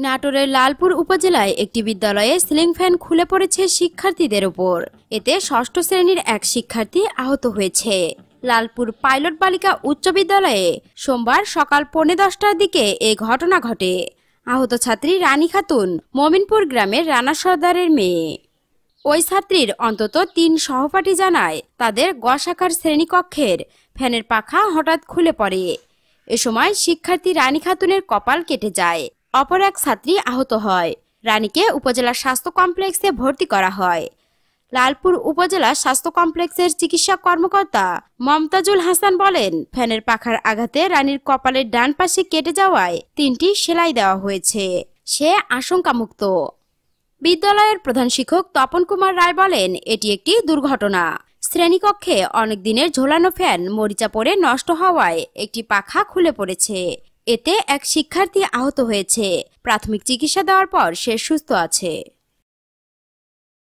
নাটোরের লালপুর উপজেলায় একটি বিদ্যালয়ে সিলিং ফ্যান খুলে পড়েছে শিক্ষার্থীদের উপর। এতে ষষ্ঠ শ্রেণীর এক শিক্ষার্থী আহত হয়েছে। লালপুর পাইলট বালিকা উচ্চ বিদ্যালয়ে সোমবার সকাল 10:15টার দিকে এ ঘটনা ঘটে। আহত ছাত্রী রানী খাতুন মমিনপুর গ্রামের রানা সর্দারের মেয়ে। ওই ছাত্রীর অন্তত 3 সহপাঠী জানায় তাদের গ শাখার শ্রেণীকক্ষের ফ্যানের পাখা হঠাৎ খুলে পড়ে। এ সময় শিক্ষার্থী রানী খাতুনের কপাল কেটে যায়। অপর এক ছাত্রী আহত হয়। রানীকে উপজেলা স্বাস্থ্য কমপ্লেক্সে ভর্তি করা হয়। লালপুর উপজেলা স্বাস্থ্য কমপ্লেক্সের চিকিৎসা কর্মকর্তা মমতাজুল হাসান বলেন, ফ্যানের পাখার আঘাতে রানীর কপালের ডান পাশে কেটে যাওয়ায় 3টি সেলাই দেওয়া হয়েছে। সে আশঙ্কামুক্ত। বিদ্যালয়ের প্রধান শিক্ষক তপন কুমার রায় বলেন, এটি একটি দুর্ঘটনা। শ্রেণীকক্ষে অনেক দিনের ঝোলানো ফ্যান মরিচা পড়ে নষ্ট হওয়ায় একটি পাখা খুলে পড়েছে। এতে এক শিক্ষার্থী আহত হয়েছে। প্রাথমিক চিকিৎসা দেওয়ার পর সে সুস্থ আছে।